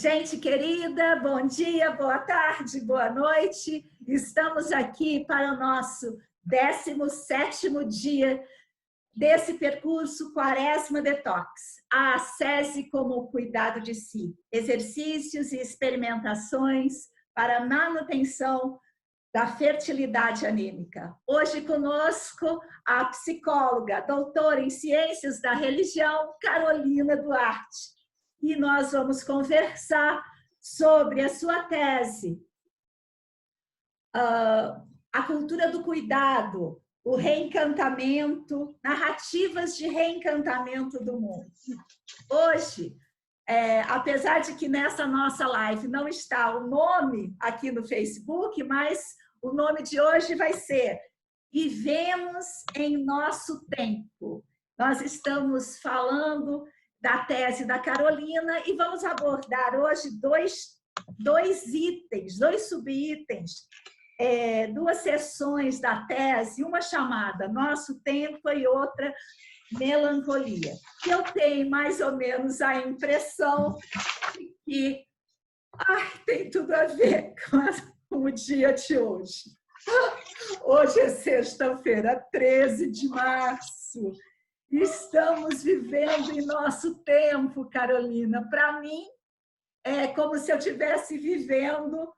Gente querida, bom dia, boa tarde, boa noite. Estamos aqui para o nosso 17º dia desse percurso Quaresma Detox. A ascese como o cuidado de si. Exercícios e experimentações para a manutenção da fertilidade anêmica. Hoje conosco a psicóloga, doutora em Ciências da Religião, Carolina Duarte. E nós vamos conversar sobre a sua tese, a cultura do cuidado, o reencantamento, narrativas de reencantamento do mundo. Hoje, apesar de que nessa nossa live não está o nome aqui no Facebook, mas o nome de hoje vai ser Vivemos em Nosso Tempo. Nós estamos falando da tese da Carolina e vamos abordar hoje dois itens, dois subitens, duas seções da tese, uma chamada Nosso Tempo e outra Melancolia. Eu tenho mais ou menos a impressão que tem tudo a ver com o dia de hoje. Hoje é sexta-feira, 13 de março. Estamos vivendo em nosso tempo, Carolina. Para mim, é como se eu estivesse vivendo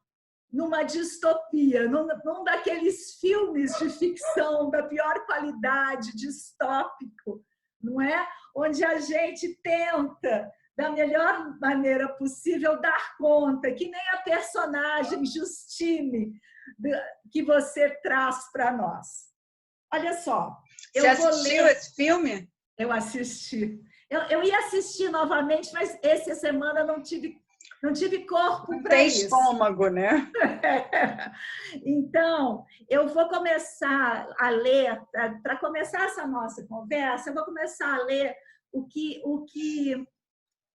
numa distopia, num daqueles filmes de ficção da pior qualidade, distópico, não é? Onde a gente tenta, da melhor maneira possível, dar conta, que nem a personagem Justine que você traz para nós. Olha só. Você assistiu esse filme? Eu assisti. Eu ia assistir novamente, mas essa semana não tive corpo para isso. Tem estômago, né? Então, eu vou começar a ler, para começar essa nossa conversa, eu vou começar a ler o que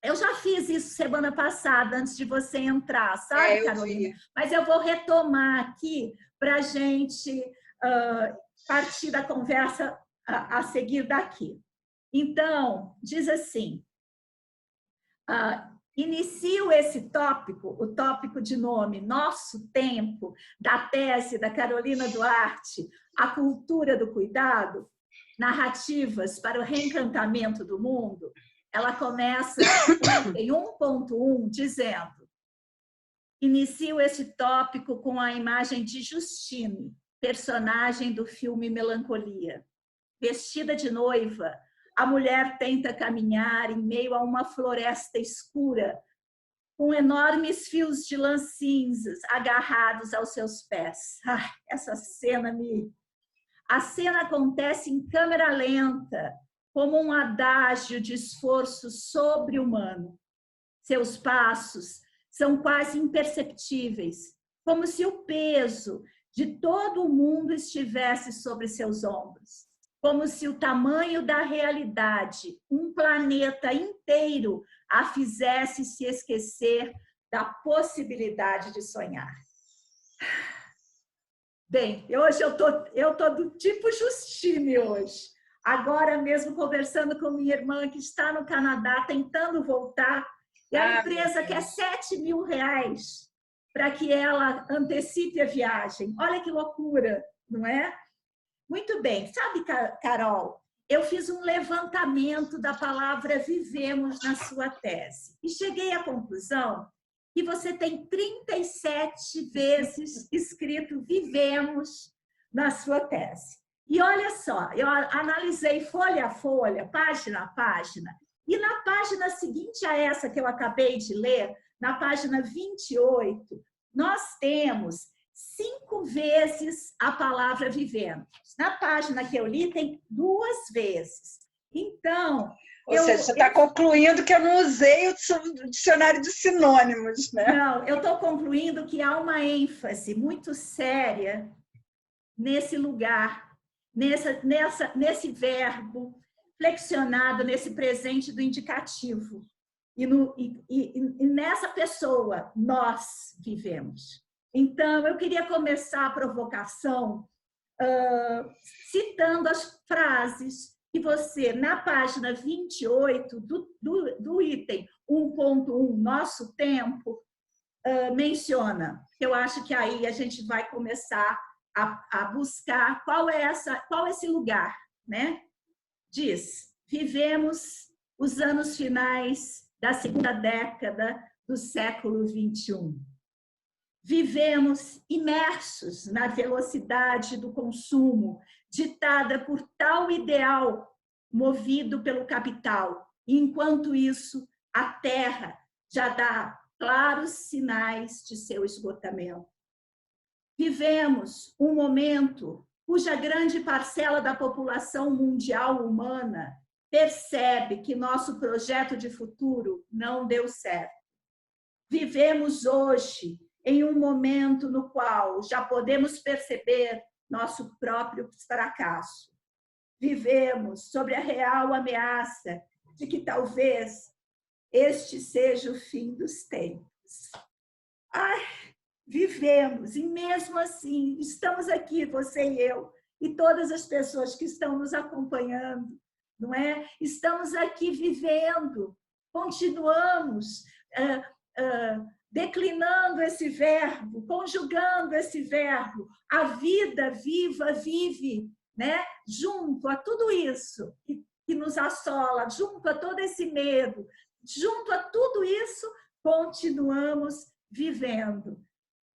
eu já fiz isso semana passada, antes de você entrar, sabe, Carolina? Mas eu vou retomar aqui para a gente partir da conversa a seguir daqui. Então, diz assim, inicio esse tópico, o tópico de nome Nosso Tempo, da tese da Carolina Duarte, A Cultura do Cuidado, Narrativas para o Reencantamento do Mundo. Ela começa em 1.1 dizendo: inicio esse tópico com a imagem de Justine, personagem do filme Melancolia. Vestida de noiva, a mulher tenta caminhar em meio a uma floresta escura, com enormes fios de lã cinzas agarrados aos seus pés. Essa cena A cena acontece em câmera lenta, como um adágio de esforço sobre-humano. Seus passos são quase imperceptíveis, como se o peso de todo o mundo estivesse sobre seus ombros, como se o tamanho da realidade, um planeta inteiro, a fizesse se esquecer da possibilidade de sonhar. Bem, hoje eu tô do tipo Justine hoje. Agora mesmo conversando com minha irmã que está no Canadá, tentando voltar, e a empresa quer R$7.000 para que ela antecipe a viagem. Olha que loucura, não é? Muito bem. Sabe, Carol, eu fiz um levantamento da palavra vivemos na sua tese e cheguei à conclusão que você tem 37 vezes escrito vivemos na sua tese. E olha só, eu analisei folha a folha, página a página, e na página seguinte a essa que eu acabei de ler, na página 28, nós temos 5 vezes a palavra vivemos. Na página que eu li, tem 2 vezes. Então... Ou seja, você está concluindo que eu não usei o dicionário de sinônimos, né? Não, eu estou concluindo que há uma ênfase muito séria nesse lugar, nesse verbo flexionado, nesse presente do indicativo. E nessa pessoa, nós vivemos. Então, eu queria começar a provocação citando as frases que você, na página 28 do item 1.1, nosso tempo, menciona. Eu acho que aí a gente vai começar a buscar qual é esse lugar, né? Diz, vivemos os anos finais da segunda década do século XXI. Vivemos imersos na velocidade do consumo, ditada por tal ideal movido pelo capital. E, enquanto isso, a Terra já dá claros sinais de seu esgotamento. Vivemos um momento cuja grande parcela da população mundial humana percebe que nosso projeto de futuro não deu certo. Vivemos hoje em um momento no qual já podemos perceber nosso próprio fracasso. Vivemos sobre a real ameaça de que talvez este seja o fim dos tempos. Ai, vivemos, e mesmo assim, estamos aqui, você e eu, e todas as pessoas que estão nos acompanhando, não é? Estamos aqui vivendo, continuamos declinando esse verbo, conjugando esse verbo, a vida viva, vive, né? Junto a tudo isso que nos assola, junto a todo esse medo, junto a tudo isso, continuamos vivendo.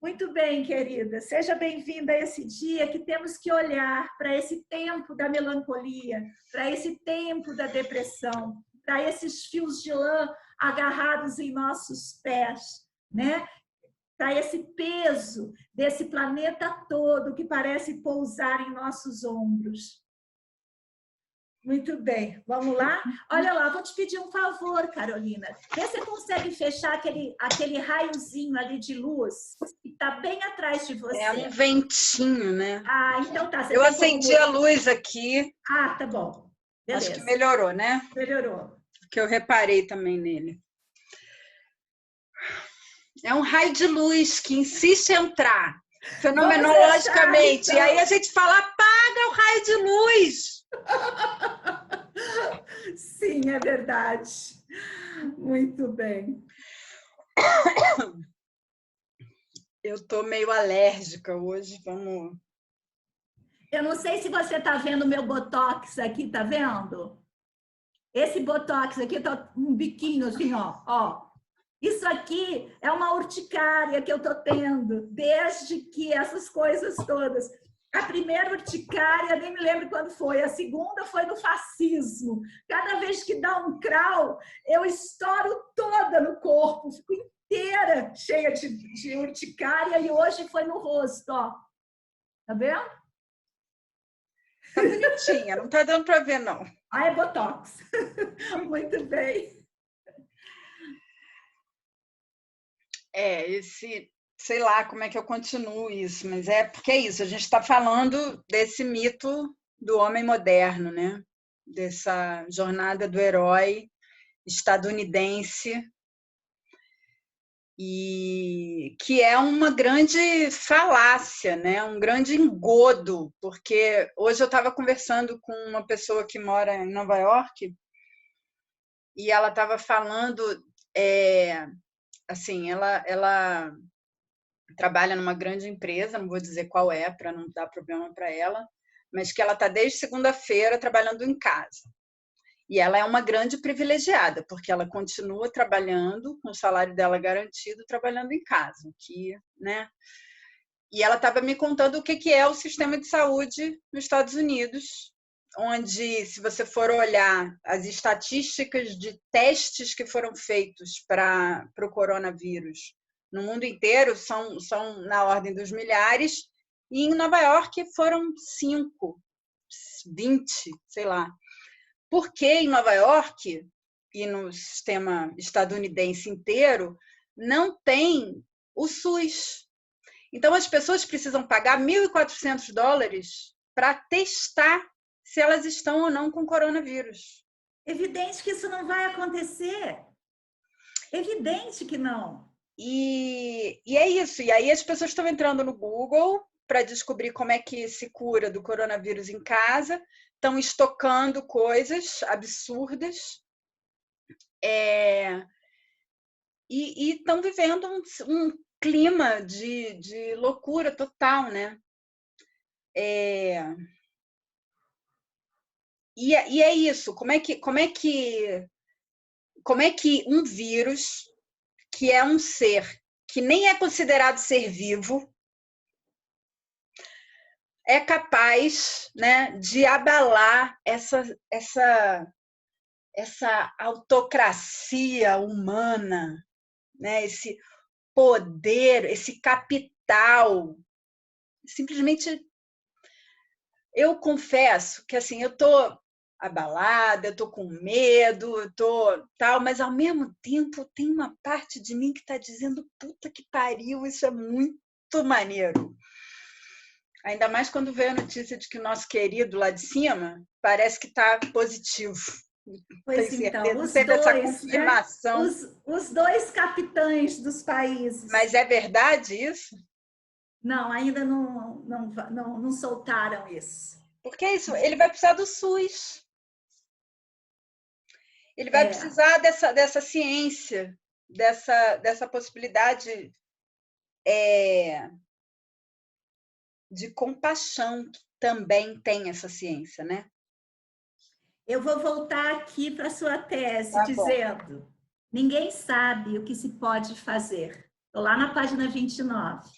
Muito bem, querida, seja bem-vinda a esse dia que temos que olhar para esse tempo da melancolia, para esse tempo da depressão, para esses fios de lã agarrados em nossos pés, né? Para esse peso desse planeta todo que parece pousar em nossos ombros. Muito bem, vamos lá? Olha lá, vou te pedir um favor, Carolina. Vê se você consegue fechar aquele raiozinho ali de luz que está bem atrás de você. É um ventinho, né? Ah, então tá. Eu acendi a luz aqui. Ah, tá bom. Beleza. Acho que melhorou, né? Melhorou. Porque eu reparei também nele. É um raio de luz que insiste em entrar fenomenologicamente. Deixar, então. E aí a gente fala, apaga o raio de luz. Sim, é verdade. Muito bem. Eu estou meio alérgica hoje, vamos... Eu não sei se você está vendo o meu botox aqui, tá vendo? Esse botox aqui tá um biquinho assim, ó. Isso aqui é uma urticária que eu tô tendo, desde que essas coisas todas. A primeira urticária, nem me lembro quando foi. A segunda foi no fascismo. Cada vez que dá um crau, eu estouro toda no corpo, fico inteira cheia de urticária, e hoje foi no rosto, ó. Tá vendo? Tá bonitinha, não tá dando para ver, não. Ah, é botox. Muito bem. Sei lá como é que eu continuo isso, mas é porque é isso, a gente está falando desse mito do homem moderno, né? Dessa jornada do herói estadunidense, e que é uma grande falácia, né? Um grande engodo, porque hoje eu estava conversando com uma pessoa que mora em Nova York e ela estava falando, assim, ela trabalha numa grande empresa, não vou dizer qual é, para não dar problema para ela, mas que ela está desde segunda-feira trabalhando em casa. E ela é uma grande privilegiada, porque ela continua trabalhando, com o salário dela garantido, trabalhando em casa. Né? E ela estava me contando o que é o sistema de saúde nos Estados Unidos, onde, se você for olhar as estatísticas de testes que foram feitos para o coronavírus no mundo inteiro, são na ordem dos milhares, e em Nova York foram 5, 20, sei lá. Porque em Nova York e no sistema estadunidense inteiro não tem o SUS. Então, as pessoas precisam pagar $1.400 para testar se elas estão ou não com coronavírus. Evidente que isso não vai acontecer. Evidente que não. E é isso. E aí as pessoas estão entrando no Google para descobrir como é que se cura do coronavírus em casa, estão estocando coisas absurdas e estão vivendo um clima de loucura total, né? E é isso, como é que um vírus, que é um ser que nem é considerado ser vivo, é capaz, né, de abalar essa autocracia humana, né, esse poder, esse capital. Simplesmente, eu confesso que assim, eu estou abalada, eu estou com medo, eu estou tal, mas ao mesmo tempo tem uma parte de mim que está dizendo puta que pariu, isso é muito maneiro. Ainda mais quando veio a notícia de que o nosso querido lá de cima parece que está positivo. Pois então, Não os teve essa dois, né? confirmação. Os dois capitães dos países. Mas é verdade isso? Não, ainda não soltaram isso. Porque é isso, ele vai precisar do SUS. Ele vai É, precisar dessa ciência, dessa possibilidade de compaixão, que também tem essa ciência, né? eu vou voltar aqui para a sua tese, Tá bom. dizendo: ninguém sabe o que se pode fazer. Estou lá na página 29.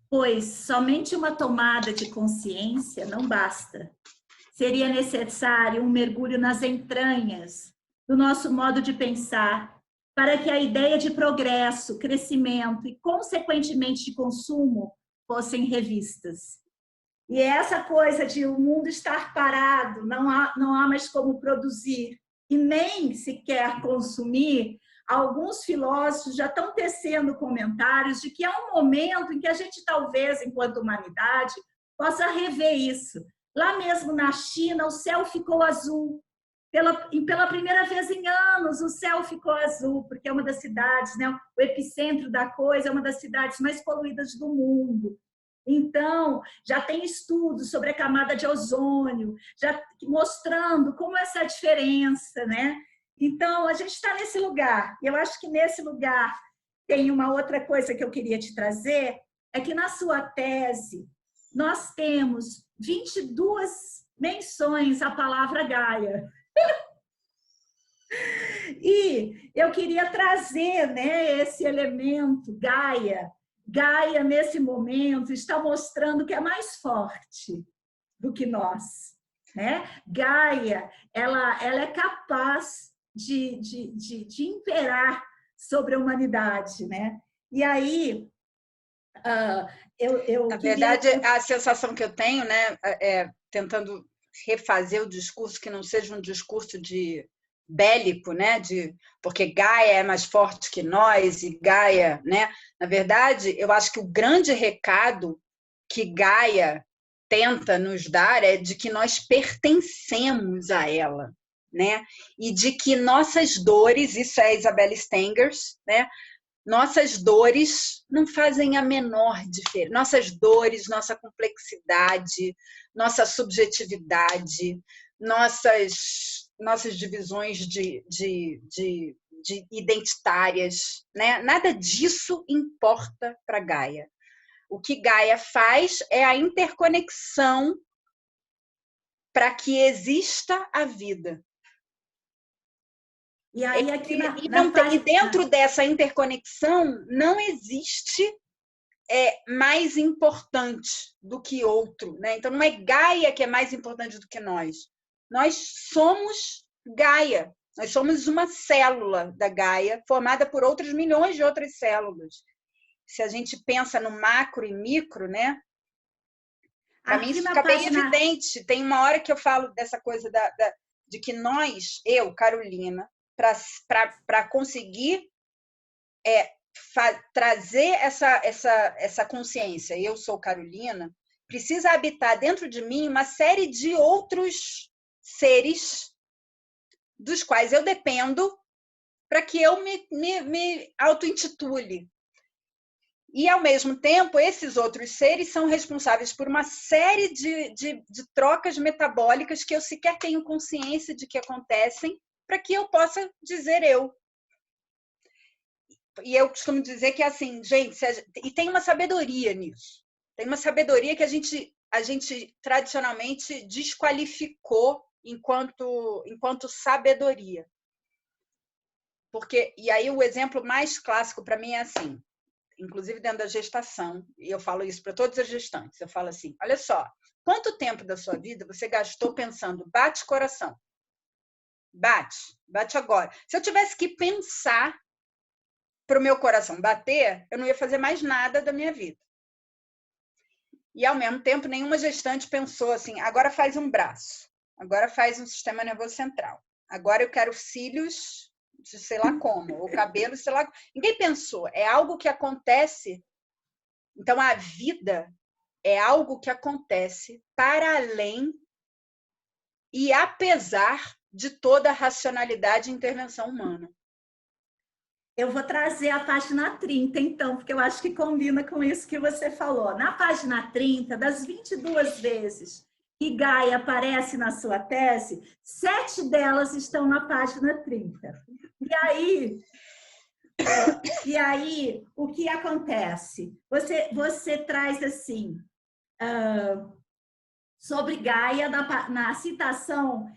Pois somente uma tomada de consciência não basta. Seria necessário um mergulho nas entranhas do nosso modo de pensar, para que a ideia de progresso, crescimento e, consequentemente, de consumo fossem revistas. E essa coisa de o mundo estar parado, não há mais como produzir e nem sequer consumir, alguns filósofos já estão tecendo comentários de que há um momento em que a gente talvez, enquanto humanidade, possa rever isso. Lá mesmo na China, o céu ficou azul. Pela primeira vez em anos, o céu ficou azul, porque é uma das cidades, né, o epicentro da coisa, é uma das cidades mais poluídas do mundo. Então, já tem estudos sobre a camada de ozônio, já mostrando como essa diferença, né? Então, a gente está nesse lugar. E eu acho que nesse lugar tem uma outra coisa que eu queria te trazer, é que na sua tese nós temos 22 menções à palavra Gaia. E eu queria trazer, né, esse elemento Gaia. Gaia, nesse momento, está mostrando que é mais forte do que nós. Né? Gaia, ela é capaz de imperar sobre a humanidade. Né? E aí, eu Na queria... verdade, a sensação que eu tenho, né, tentando refazer o discurso que não seja um discurso de bélico, né, porque Gaia é mais forte que nós e Gaia, né? Na verdade, eu acho que o grande recado que Gaia tenta nos dar é de que nós pertencemos a ela, né? E de que nossas dores, isso é Isabelle Stengers, né? Nossas dores não fazem a menor diferença. Nossas dores, nossa complexidade, nossa subjetividade, nossas divisões de identitárias, né? Nada disso importa para Gaia. O que Gaia faz é a interconexão para que exista a vida. E aí, aqui E dentro dessa interconexão não existe mais importante do que outro, né? Então não é Gaia que é mais importante do que nós. Nós somos Gaia. Nós somos uma célula da Gaia formada por outras milhões de outras células. Se a gente pensa no macro e micro, né? Para mim isso fica bem evidente. Tem uma hora que eu falo dessa coisa de que nós, eu, Carolina, para conseguir trazer essa consciência, eu sou Carolina, precisa habitar dentro de mim uma série de outros seres dos quais eu dependo para que eu me auto-intitule. E, ao mesmo tempo, esses outros seres são responsáveis por uma série de trocas metabólicas que eu sequer tenho consciência de que acontecem, para que eu possa dizer eu. E eu costumo dizer que, assim, gente, e tem uma sabedoria nisso. Tem uma sabedoria que a gente tradicionalmente desqualificou enquanto sabedoria. E aí o exemplo mais clássico para mim é assim, inclusive dentro da gestação, e eu falo isso para todas as gestantes, eu falo assim, olha só, quanto tempo da sua vida você gastou pensando, bate coração, bate agora. Se eu tivesse que pensar para o meu coração bater, eu não ia fazer mais nada da minha vida. E, ao mesmo tempo, nenhuma gestante pensou assim, agora faz um braço, agora faz um sistema nervoso central, agora eu quero cílios de sei lá como, ou cabelo, sei lá. Ninguém pensou, é algo que acontece. Então, a vida é algo que acontece para além e apesar de toda a racionalidade e intervenção humana. Eu vou trazer a página 30, então, porque eu acho que combina com isso que você falou. Na página 30, das 22 vezes que Gaia aparece na sua tese, 7 delas estão na página 30. E aí o que acontece? Você traz assim, sobre Gaia na citação,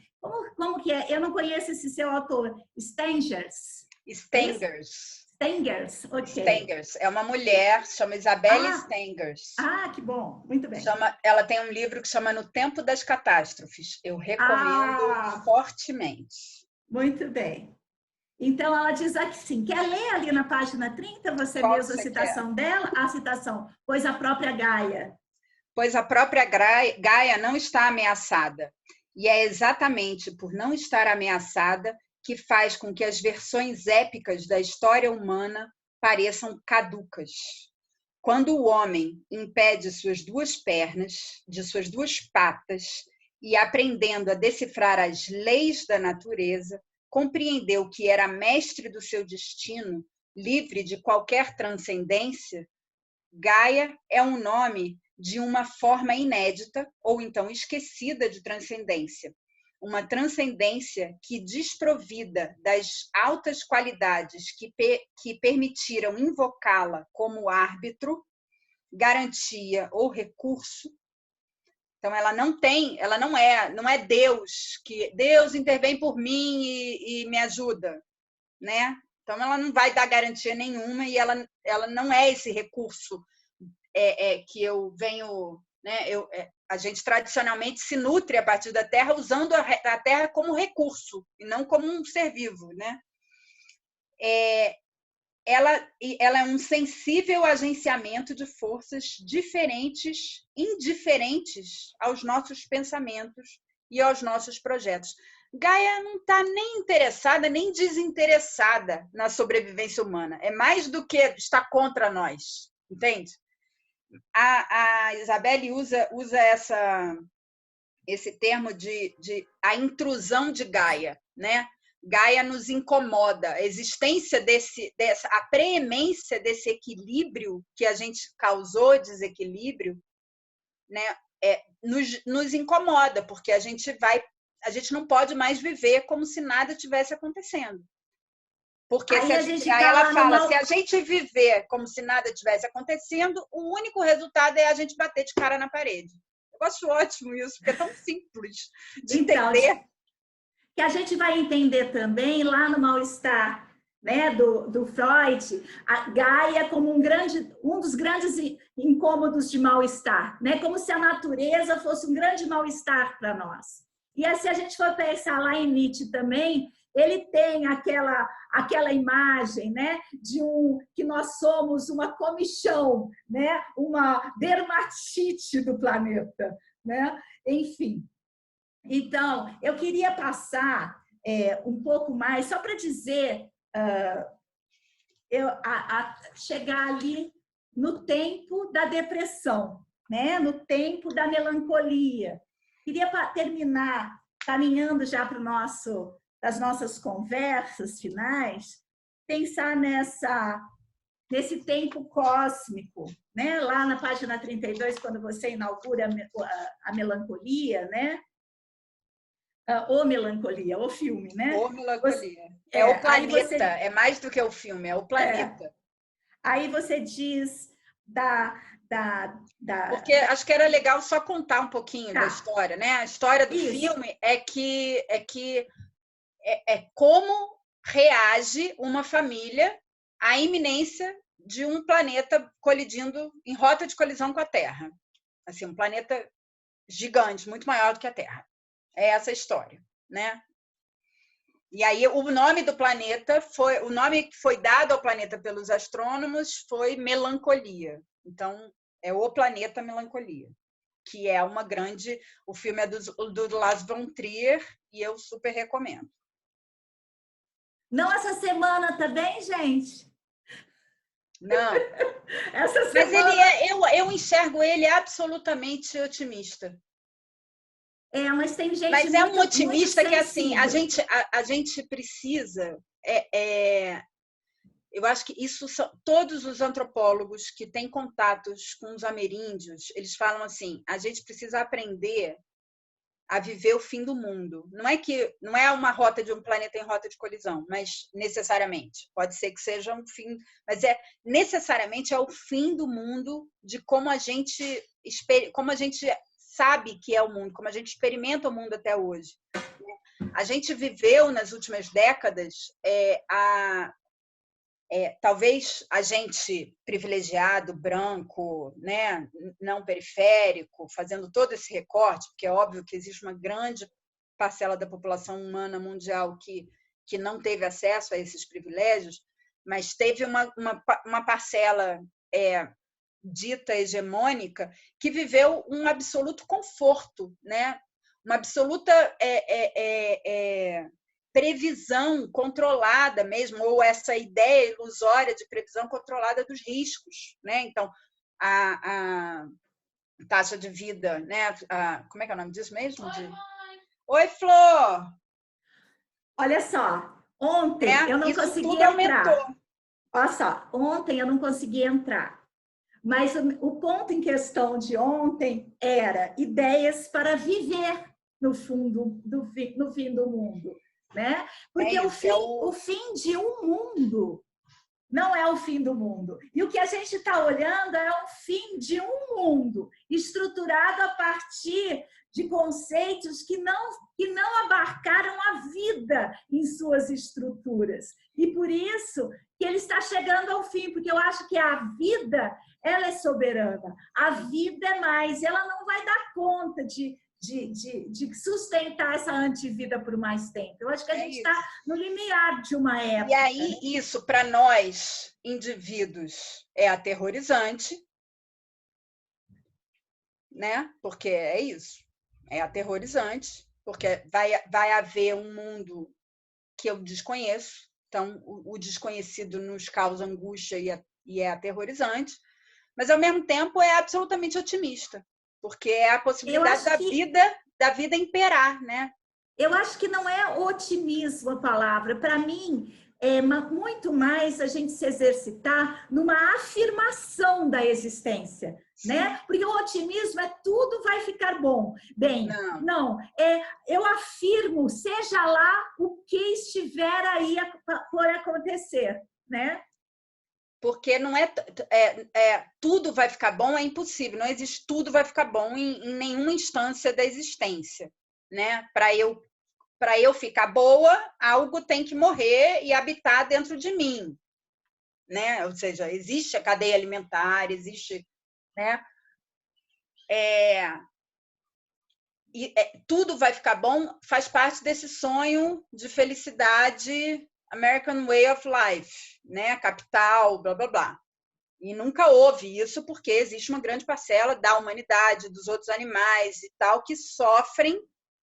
como que é? Eu não conheço esse seu autor, Stengers. Stengers, ok. Stengers, é uma mulher, chama Isabelle Stengers. Que bom, muito bem. Ela tem um livro que chama No Tempo das Catástrofes. Eu recomendo fortemente. Muito bem. Então, ela diz assim, quer ler ali na página 30, você mesmo a citação dela? A citação, pois a própria Gaia. Pois a própria Gaia não está ameaçada. E é exatamente por não estar ameaçada que faz com que as versões épicas da história humana pareçam caducas. Quando o homem impede suas duas pernas, de suas duas patas, e aprendendo a decifrar as leis da natureza, compreendeu que era mestre do seu destino, livre de qualquer transcendência, Gaia é um nome de uma forma inédita, ou então esquecida de transcendência. Uma transcendência que, desprovida das altas qualidades que permitiram invocá-la como árbitro, garantia ou recurso. Então, ela não é Deus, que Deus intervém por mim e me ajuda, né? Então, ela não vai dar garantia nenhuma e ela não é esse recurso que eu venho, né? A gente tradicionalmente se nutre a partir da Terra usando a Terra como recurso e não como um ser vivo, né? Ela é um sensível agenciamento de forças diferentes, indiferentes aos nossos pensamentos e aos nossos projetos. Gaia não está nem interessada, nem desinteressada na sobrevivência humana. É mais do que estar contra nós, entende? A Isabelle usa esse termo de a intrusão de Gaia, né? Gaia nos incomoda, a existência a preemência desse equilíbrio que a gente causou, desequilíbrio, né? Nos incomoda, porque a gente não pode mais viver como se nada tivesse acontecendo. Porque aí ela fala, se a gente viver como se nada tivesse acontecendo, o único resultado é a gente bater de cara na parede. Eu acho ótimo isso, porque é tão simples de entender. Que a gente vai entender também lá no mal-estar, né, do Freud, a Gaia como um dos grandes incômodos de mal-estar, né, como se a natureza fosse um grande mal-estar para nós. E aí, se a gente for pensar lá em Nietzsche também, ele tem aquela imagem, né, que nós somos uma comichão, né, uma dermatite do planeta, né? Enfim. Então, eu queria passar um pouco mais, só para dizer, chegar ali no tempo da depressão, né? No tempo da melancolia. Queria terminar, caminhando já para das nossas conversas finais, pensar nesse tempo cósmico, né? Lá na página 32, quando você inaugura a melancolia, né? O Melancolia, o filme, né? O Melancolia. É o planeta, você, é mais do que o filme, é o planeta. Aí você diz Porque acho que era legal só contar um pouquinho da tá. história, né? A história do Isso. filme é como reage uma família à iminência de um planeta colidindo em rota de colisão com a Terra. Assim, um planeta gigante, muito maior do que a Terra. É essa a história, né? E aí o nome do planeta o nome que foi dado ao planeta pelos astrônomos foi Melancolia. Então, é o planeta Melancolia, que é uma grande... O filme é do Lars von Trier e eu super recomendo. Não essa semana também, gente? Não. Essa Mas semana... eu enxergo ele absolutamente otimista. Mas tem gente Mas é um otimista muito que, assim, sensível. a gente precisa... Eu acho que isso são todos os antropólogos que têm contatos com os ameríndios, eles falam assim, a gente precisa aprender a viver o fim do mundo. Não é uma rota de um planeta em rota de colisão, mas necessariamente. Pode ser que seja um fim, mas necessariamente é o fim do mundo de como a gente sabe que é o mundo, como a gente experimenta o mundo até hoje. A gente viveu nas últimas décadas talvez a gente privilegiado, branco, né, não periférico, fazendo todo esse recorte, porque é óbvio que existe uma grande parcela da população humana mundial que não teve acesso a esses privilégios, mas teve uma parcela dita hegemônica que viveu um absoluto conforto, né? Uma absoluta previsão controlada mesmo, ou essa ideia ilusória de previsão controlada dos riscos, né? Então, a taxa de vida, né? Como é que é o nome disso mesmo? Oi, Flor! Olha só, ontem eu não Isso consegui tudo aumentou. entrar. Olha só, ontem eu não consegui entrar. Mas o ponto em questão de ontem era ideias para viver no fundo no fim do mundo, né? Porque o fim de um mundo não é o fim do mundo. E o que a gente está olhando é o fim de um mundo estruturado a partir de conceitos que não abarcaram a vida em suas estruturas. E por isso que ele está chegando ao fim, porque eu acho que a vida, ela é soberana. A vida é mais, ela não vai dar conta de sustentar essa antivida por mais tempo. Eu acho que a gente está no limiar de uma época. E aí, né? Isso, para nós, indivíduos, é aterrorizante, né? Porque é isso, é aterrorizante, porque vai haver um mundo que eu desconheço, então o desconhecido nos causa angústia e é aterrorizante, mas, ao mesmo tempo, é absolutamente otimista, porque é a possibilidade da vida imperar, né? Eu acho que não é otimismo a palavra. Para mim, é muito mais a gente se exercitar numa afirmação da existência, né? Porque o otimismo é tudo vai ficar bom. Bem, não eu afirmo, seja lá o que estiver aí por acontecer, né? Porque não tudo vai ficar bom, é impossível, não existe tudo vai ficar bom em nenhuma instância da existência, né? Para eu ficar boa, algo tem que morrer e habitar dentro de mim, né? Ou seja, existe a cadeia alimentar, existe, né? Tudo vai ficar bom, faz parte desse sonho de felicidade, American Way of Life, né? Capital, blá, blá, blá. E nunca houve isso porque existe uma grande parcela da humanidade, dos outros animais e tal, que sofrem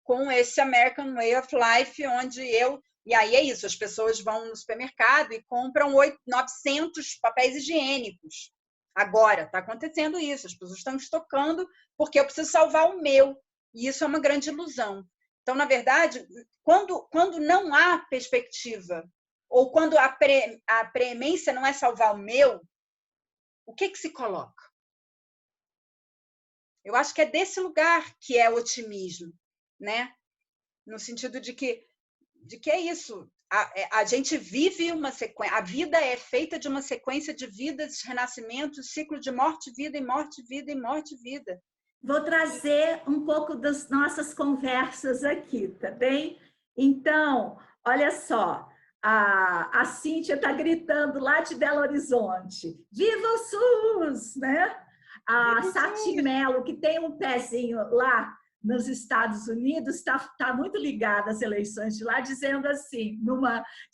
com esse American Way of Life, onde E aí é isso, as pessoas vão no supermercado e compram 900 papéis higiênicos. Agora, está acontecendo isso, as pessoas estão estocando porque eu preciso salvar o meu. E isso é uma grande ilusão. Então, na verdade, quando não há perspectiva ou quando a preemência não é salvar o meu, o que se coloca? Eu acho que é desse lugar que é otimismo, né? No sentido de que é isso. A gente vive uma sequência, a vida é feita de uma sequência de vidas, renascimentos, ciclo de morte, vida, e morte, vida, e morte, vida. Vou trazer um pouco das nossas conversas aqui, tá bem? Então, olha só, a Cíntia está gritando lá de Belo Horizonte, viva o SUS, né? A Sati Mello, que tem um pezinho lá nos Estados Unidos, está muito ligada às eleições de lá, dizendo assim,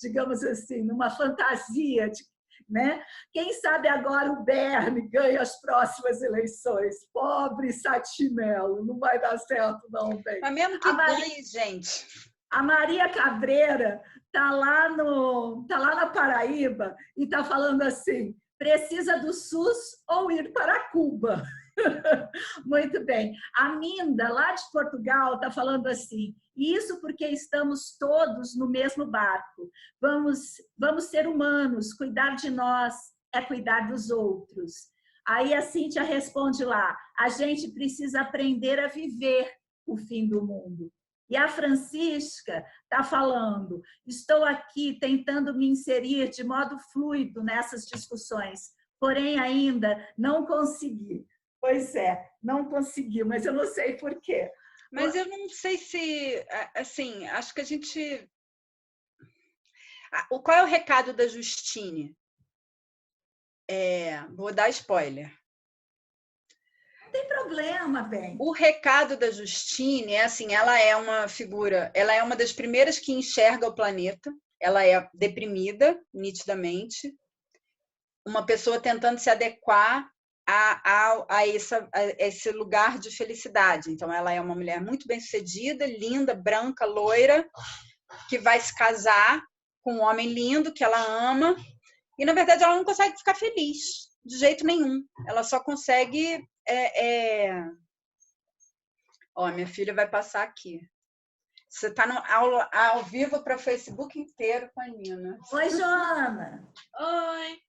digamos assim, numa fantasia de, né? Quem sabe agora o Bernie ganha as próximas eleições. Pobre Sati Mello, não vai dar certo não, bem. Mas mesmo que ganhe, gente. A Maria Cabreira tá lá na Paraíba e tá falando assim: precisa do SUS ou ir para Cuba? Muito bem. A Minda, lá de Portugal, está falando assim: isso porque estamos todos no mesmo barco. Vamos ser humanos, cuidar de nós é cuidar dos outros. Aí a Cíntia responde lá: a gente precisa aprender a viver o fim do mundo. E a Francisca está falando: estou aqui tentando me inserir de modo fluido nessas discussões, porém ainda não consegui. Pois é, não consegui, mas eu não sei por quê. Mas eu não sei se, assim, acho que a gente... Qual é o recado da Justine? Vou dar spoiler. Não tem problema, bem. O recado da Justine é assim, ela é uma figura, ela é uma das primeiras que enxerga o planeta, ela é deprimida, nitidamente, uma pessoa tentando se adequar a esse lugar de felicidade. Então, ela é uma mulher muito bem-sucedida, linda, branca, loira, que vai se casar com um homem lindo que ela ama, e, na verdade, ela não consegue ficar feliz, de jeito nenhum. Ela só consegue... Ó, minha filha vai passar aqui. Você está ao vivo para o Facebook inteiro com a Nina. Oi, Joana. Oi.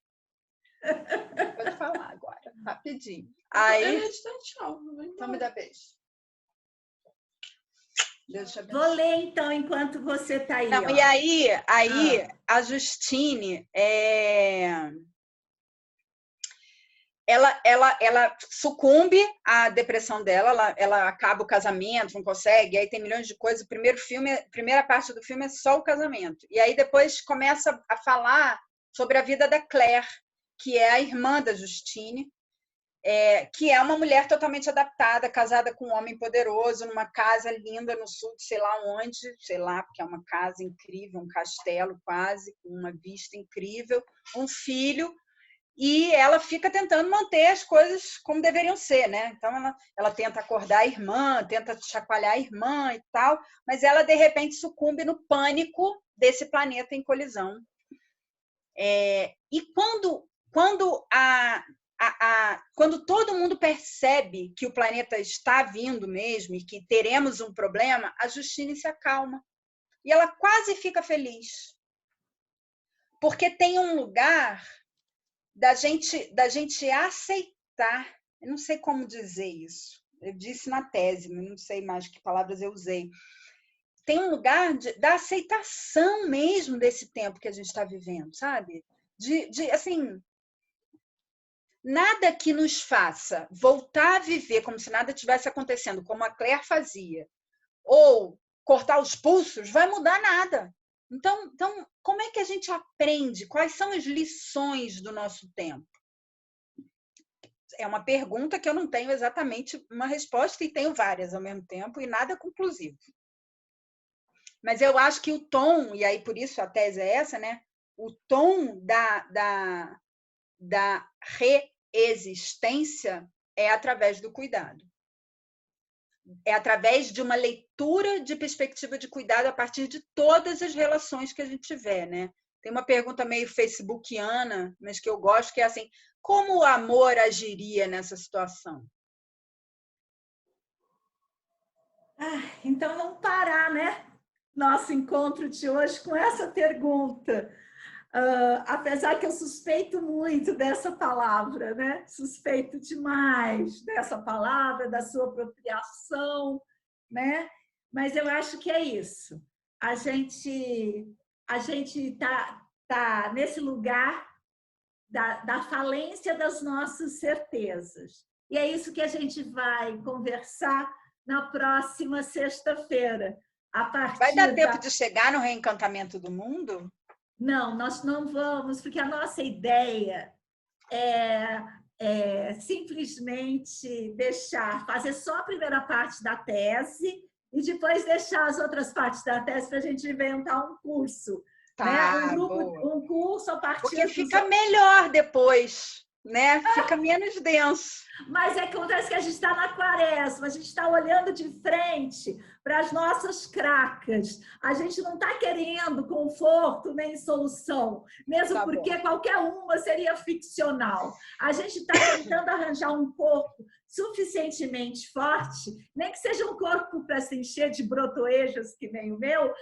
Pode falar agora, rapidinho. Aí, tchau. então me dá beijo. Deixa eu Vou ler então enquanto você está aí. Não, ó. e aí a Justine ela sucumbe à depressão dela, ela acaba o casamento, não consegue, aí tem milhões de coisas. A primeira parte do filme é só o casamento. E aí depois começa a falar sobre a vida da Claire, que é a irmã da Justine, que é uma mulher totalmente adaptada, casada com um homem poderoso, numa casa linda no sul de sei lá onde, sei lá, porque é uma casa incrível, um castelo quase, com uma vista incrível, um filho, e ela fica tentando manter as coisas como deveriam ser, né? Então ela tenta acordar a irmã, tenta chacoalhar a irmã e tal, mas ela de repente sucumbe no pânico desse planeta em colisão. E quando todo mundo percebe que o planeta está vindo mesmo e que teremos um problema, a Justine se acalma. E ela quase fica feliz. Porque tem um lugar da gente aceitar. Eu não sei como dizer isso. Eu disse na tese, mas não sei mais que palavras eu usei. Tem um lugar da aceitação mesmo desse tempo que a gente está vivendo, sabe? Assim, nada que nos faça voltar a viver como se nada tivesse acontecendo, como a Claire fazia, ou cortar os pulsos, vai mudar nada. Então, como é que a gente aprende? Quais são as lições do nosso tempo? É uma pergunta que eu não tenho exatamente uma resposta, e tenho várias ao mesmo tempo, e nada conclusivo. Mas eu acho que o tom, e aí por isso a tese é essa, né? O tom da reexistência é através do cuidado. É através de uma leitura de perspectiva de cuidado a partir de todas as relações que a gente tiver, né? Tem uma pergunta meio facebookiana, mas que eu gosto, que é assim: como o amor agiria nessa situação? Então vamos parar, né? Nosso encontro de hoje com essa pergunta. apesar que eu suspeito muito dessa palavra, né? Suspeito demais dessa palavra, da sua apropriação, né? Mas eu acho que é isso. A gente tá nesse lugar da falência das nossas certezas. E é isso que a gente vai conversar na próxima sexta-feira. Vai dar tempo de chegar no reencantamento do mundo? Não, nós não vamos, porque a nossa ideia é simplesmente fazer só a primeira parte da tese e depois deixar as outras partes da tese para a gente inventar um curso. Tá, né? boa. Um curso a partir Porque fica melhor depois, né? Fica menos denso. Mas acontece que a gente está na quaresma, a gente está olhando de frente para as nossas cracas. A gente não está querendo conforto nem solução, mesmo porque qualquer uma seria ficcional. A gente está tentando arranjar um corpo suficientemente forte, nem que seja um corpo para se encher de brotoejos, que nem o meu,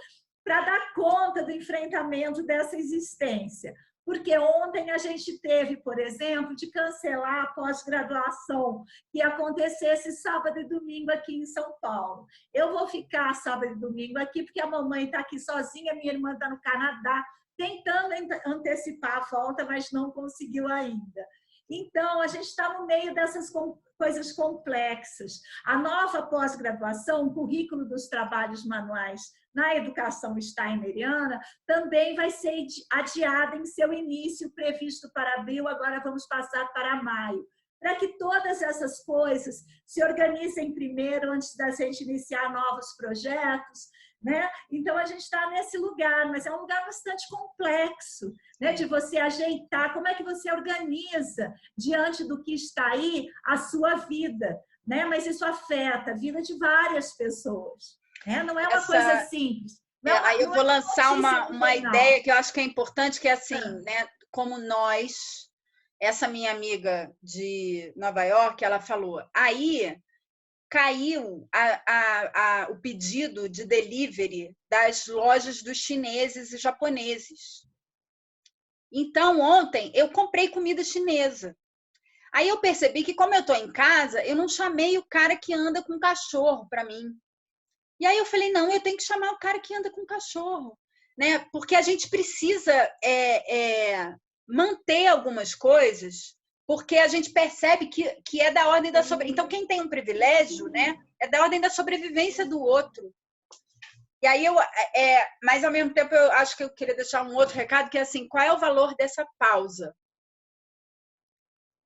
para dar conta do enfrentamento dessa existência. Porque ontem a gente teve, por exemplo, de cancelar a pós-graduação que acontecesse sábado e domingo aqui em São Paulo. Eu vou ficar sábado e domingo aqui porque a mamãe está aqui sozinha, minha irmã está no Canadá, tentando antecipar a volta, mas não conseguiu ainda. Então, a gente está no meio dessas coisas complexas. A nova pós-graduação, o currículo dos trabalhos manuais na educação steineriana, também vai ser adiada em seu início, previsto para abril, agora vamos passar para maio, para que todas essas coisas se organizem primeiro, antes da gente iniciar novos projetos, né? Então, a gente está nesse lugar, mas é um lugar bastante complexo, né? De você ajeitar, como é que você organiza diante do que está aí a sua vida, né? Mas isso afeta a vida de várias pessoas. Não é uma coisa simples. Aí eu vou lançar uma ideia que eu acho que é importante, que é assim, né? Como nós, essa minha amiga de Nova York, ela falou, aí caiu o pedido de delivery das lojas dos chineses e japoneses. Então, ontem, eu comprei comida chinesa. Aí eu percebi que, como eu estou em casa, eu não chamei o cara que anda com cachorro para mim. E aí eu falei, não, eu tenho que chamar o cara que anda com cachorro, né? Porque a gente precisa manter algumas coisas, porque a gente percebe que é da ordem da sobrevivência. Então, quem tem um privilégio, né, é da ordem da sobrevivência do outro. E aí mas ao mesmo tempo eu acho que eu queria deixar um outro recado, que é assim, qual é o valor dessa pausa?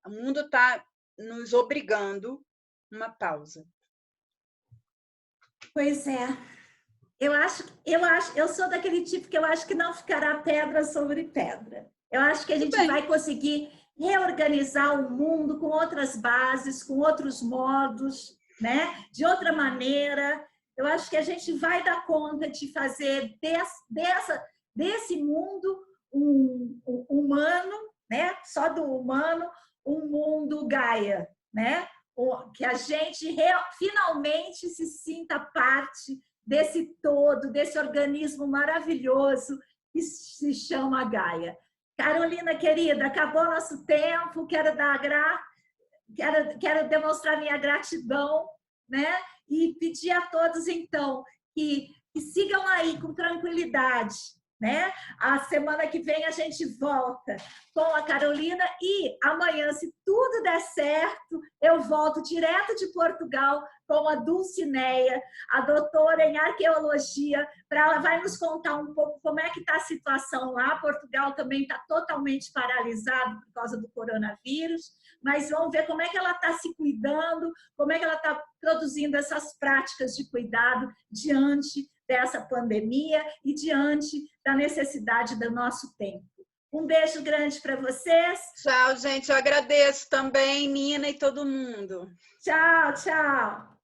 O mundo está nos obrigando uma pausa. Pois é. Eu sou daquele tipo que eu acho que não ficará pedra sobre pedra. Eu acho que a gente vai conseguir reorganizar o mundo com outras bases, com outros modos, né? De outra maneira. Eu acho que a gente vai dar conta de fazer desse mundo humano, né? Só do humano, um mundo Gaia, né? Que a gente finalmente se sinta parte desse todo, desse organismo maravilhoso que se chama Gaia. Carolina, querida, acabou nosso tempo, quero demonstrar minha gratidão, né? E pedir a todos, então, que sigam aí com tranquilidade, né? A semana que vem a gente volta com a Carolina e amanhã, se tudo der certo, eu volto direto de Portugal com a Dulcineia, a doutora em arqueologia, ela vai nos contar um pouco como é que está a situação lá. Portugal também está totalmente paralisado por causa do coronavírus, mas vamos ver como é que ela está se cuidando, como é que ela está produzindo essas práticas de cuidado diante dessa pandemia e diante da necessidade do nosso tempo. Um beijo grande para vocês. Tchau, gente. Eu agradeço também, Nina e todo mundo. Tchau, tchau.